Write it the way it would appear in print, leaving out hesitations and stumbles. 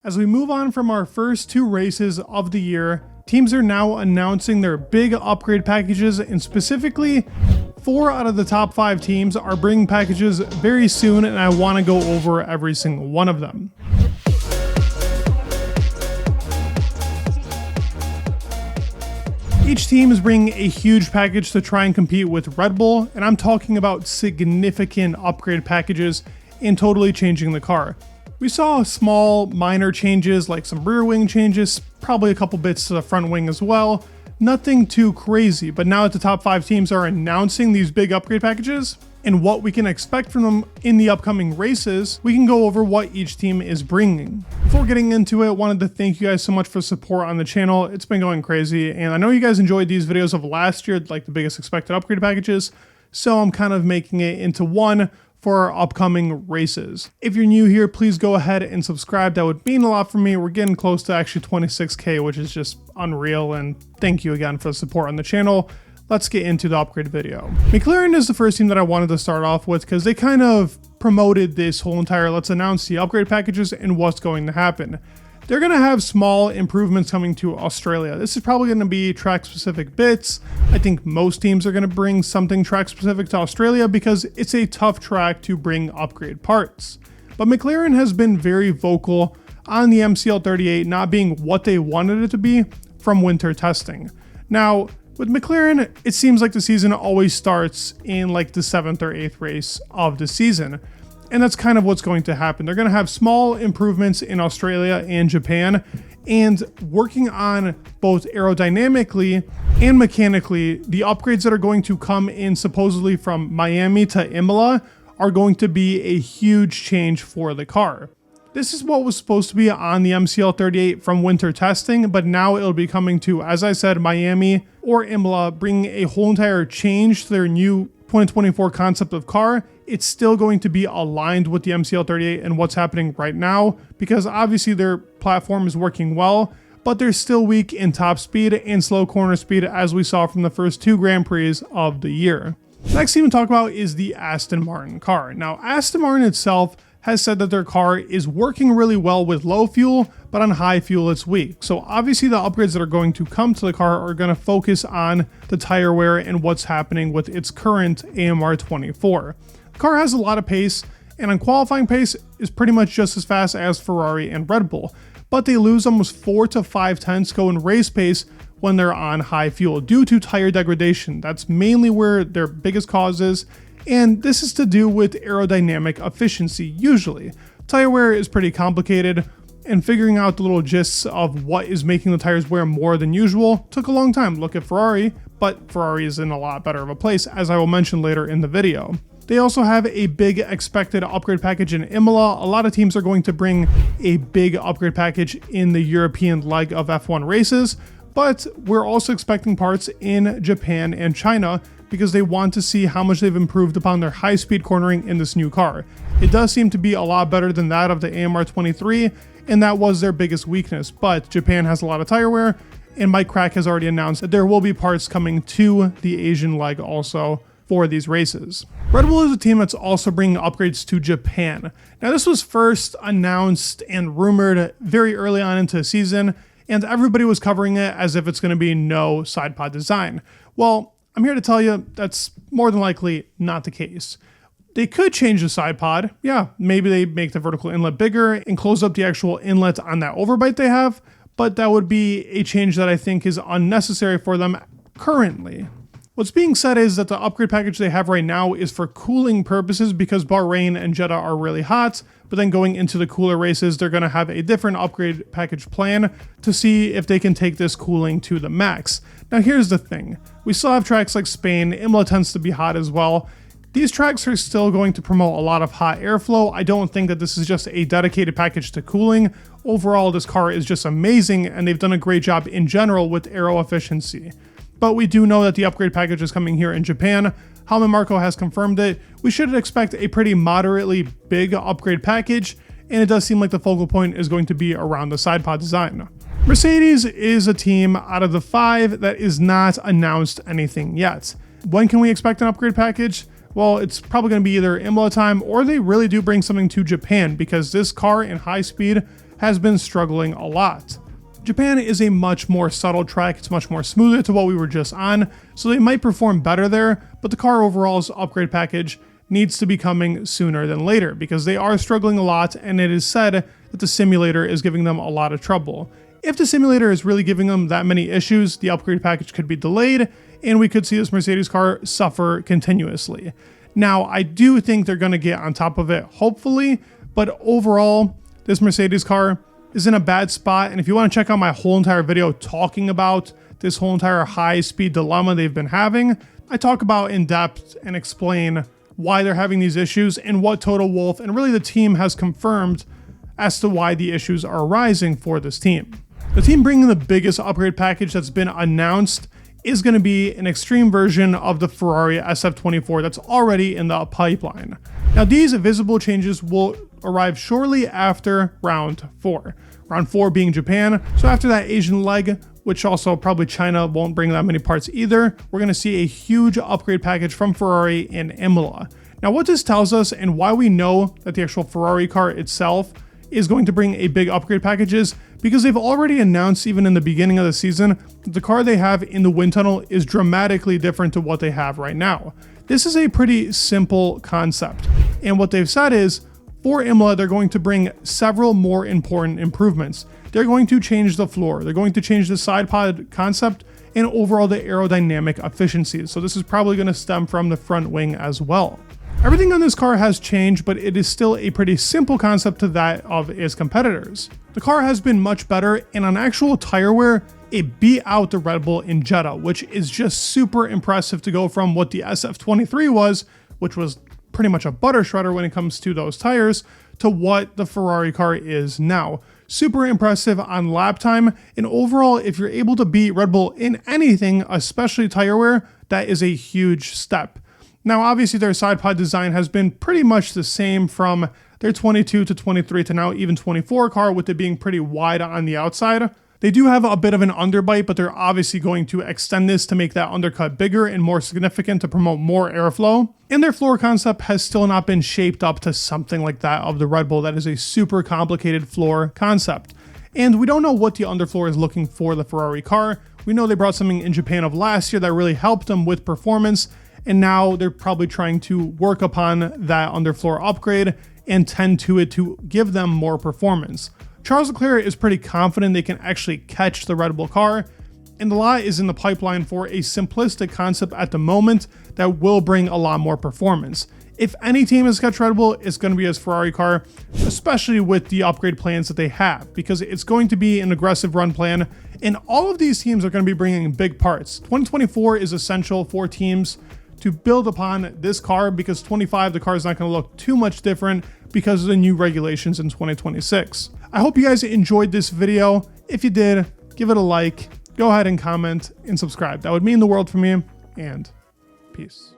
As we move on from our first two races of the year, teams are now announcing their big upgrade packages, and specifically 4 out of the top 5 teams are bringing packages very soon, and I want to go over every single one of them. Each team is bringing a huge package to try and compete with Red Bull, and I'm talking about significant upgrade packages and totally changing the car. We saw small, minor changes like some rear wing changes, probably a couple bits to the front wing as well. Nothing too crazy, but now that the top 5 teams are announcing these big upgrade packages and what we can expect from them in the upcoming races, we can go over what each team is bringing. Before getting into it, I wanted to thank you guys so much for support on the channel. It's been going crazy, and I know you guys enjoyed these videos of last year, like the biggest expected upgrade packages, so I'm kind of making it into one for our upcoming races. If you're new here, please go ahead and subscribe. That would mean a lot for me. We're getting close to actually 26K, which is just unreal, and thank you again for the support on the channel. Let's get into the upgrade video. Mclaren is the first team that I wanted to start off with because they kind of promoted this whole entire let's announce the upgrade packages and what's going to happen. They're going to have small improvements coming to Australia. This is probably going to be track specific bits. I think most teams are going to bring something track specific to Australia because it's a tough track to bring upgrade parts. But McLaren has been very vocal on the MCL38 not being what they wanted it to be from winter testing. Now, with McLaren, it seems like the season always starts in like the 7th or 8th race of the season. And that's kind of what's going to happen. They're going to have small improvements in Australia and Japan, and working on both aerodynamically and mechanically, the upgrades that are going to come in supposedly from Miami to Imola are going to be a huge change for the car. This is what was supposed to be on the MCL38 from winter testing, but now it'll be coming to, as I said, Miami or Imola, bringing a whole entire change to their new 2024 concept of car. It's still going to be aligned with the MCL38 and what's happening right now, because obviously their platform is working well, but they're still weak in top speed and slow corner speed, as we saw from the first 2 Grand Prix of the year. The next team to talk about is the Aston Martin car. Now, Aston Martin itself has said that their car is working really well with low fuel, but on high fuel it's weak. So obviously the upgrades that are going to come to the car are going to focus on the tire wear and what's happening with its current AMR 24. The car has a lot of pace, and on qualifying pace is pretty much just as fast as Ferrari and Red Bull, but they lose almost 4 to 5 tenths go in race pace when they're on high fuel due to tire degradation. That's mainly where their biggest cause is, and this is to do with aerodynamic efficiency usually. Tire wear is pretty complicated, and figuring out the little gists of what is making the tires wear more than usual took a long time. Look at Ferrari, but Ferrari is in a lot better of a place, as I will mention later in the video. They also have a big expected upgrade package in Imola. A lot of teams are going to bring a big upgrade package in the European leg of F1 races, but we're also expecting parts in Japan and China because they want to see how much they've improved upon their high-speed cornering in this new car. It does seem to be a lot better than that of the AMR 23, and that was their biggest weakness, but Japan has a lot of tire wear, and Mike Crack has already announced that there will be parts coming to the Asian leg also for these races. Red Bull is a team that's also bringing upgrades to Japan. Now, this was first announced and rumored very early on into the season, and everybody was covering it as if it's going to be no side pod design. Well, I'm here to tell you that's more than likely not the case. They could change the side pod. Yeah, maybe they make the vertical inlet bigger and close up the actual inlet on that overbite they have, but that would be a change that I think is unnecessary for them currently. What's being said is that the upgrade package they have right now is for cooling purposes because Bahrain and Jeddah are really hot, but then going into the cooler races, they're going to have a different upgrade package plan to see if they can take this cooling to the max. Now, here's the thing. We still have tracks like Spain. Imola tends to be hot as well. These tracks are still going to promote a lot of hot airflow. I don't think that this is just a dedicated package to cooling. Overall, this car is just amazing, and they've done a great job in general with aero efficiency. But we do know that the upgrade package is coming here in Japan. Helmut Marko has confirmed it. We should expect a pretty moderately big upgrade package, and it does seem like the focal point is going to be around the side pod design. Mercedes is a team out of the 5 that is not announced anything yet. When can we expect an upgrade package? Well, it's probably going to be either Imola time or they really do bring something to Japan because this car in high speed has been struggling a lot. Japan is a much more subtle track, it's much more smoother to what we were just on, so they might perform better there, but the car overall's upgrade package needs to be coming sooner than later because they are struggling a lot, and it is said that the simulator is giving them a lot of trouble. If the simulator is really giving them that many issues, the upgrade package could be delayed, and we could see this Mercedes car suffer continuously. Now, I do think they're going to get on top of it, hopefully, but overall, this Mercedes car is in a bad spot, and if you want to check out my whole entire video talking about this whole entire high-speed dilemma they've been having, I talk about in depth and explain why they're having these issues and what Toto Wolff and really the team has confirmed as to why the issues are arising for this team. The team bringing the biggest upgrade package that's been announced is going to be an extreme version of the Ferrari SF24 that's already in the pipeline. Now, these visible changes will arrive shortly after round 4. Round 4 being Japan, so after that Asian leg, which also probably China won't bring that many parts either, we're going to see a huge upgrade package from Ferrari in Imola. Now, what this tells us and why we know that the actual Ferrari car itself is going to bring a big upgrade package is because they've already announced, even in the beginning of the season, that the car they have in the wind tunnel is dramatically different to what they have right now. This is a pretty simple concept, and what they've said is, for Imola, they're going to bring several more important improvements. They're going to change the floor, they're going to change the side pod concept, and overall the aerodynamic efficiencies. So this is probably going to stem from the front wing as well. Everything on this car has changed, but it is still a pretty simple concept to that of its competitors. The car has been much better, and on actual tire wear, it beat out the Red Bull in Jeddah, which is just super impressive to go from what the SF23 was, which was pretty much a butter shredder when it comes to those tires, to what the Ferrari car is now. Super impressive on lap time, and overall, if you're able to beat Red Bull in anything, especially tire wear, that is a huge step. Now, obviously, their side pod design has been pretty much the same from their 22 to 23 to now even 24 car, with it being pretty wide on the outside. They do have a bit of an underbite, but they're obviously going to extend this to make that undercut bigger and more significant to promote more airflow. And their floor concept has still not been shaped up to something like that of the Red Bull. That is a super complicated floor concept. And we don't know what the underfloor is looking for the Ferrari car. We know they brought something in Japan of last year that really helped them with performance, and now they're probably trying to work upon that underfloor upgrade and tend to it to give them more performance. Charles Leclerc is pretty confident they can actually catch the Red Bull car, and a lot is in the pipeline for a simplistic concept at the moment that will bring a lot more performance. If any team has catch Red Bull, it's going to be his Ferrari car, especially with the upgrade plans that they have, because it's going to be an aggressive run plan, and all of these teams are going to be bringing big parts. 2024 is essential for teams to build upon this car, because 25, the car is not going to look too much different because of the new regulations in 2026. I hope you guys enjoyed this video. If you did, give it a like, go ahead and comment and subscribe. That would mean the world for me, and peace.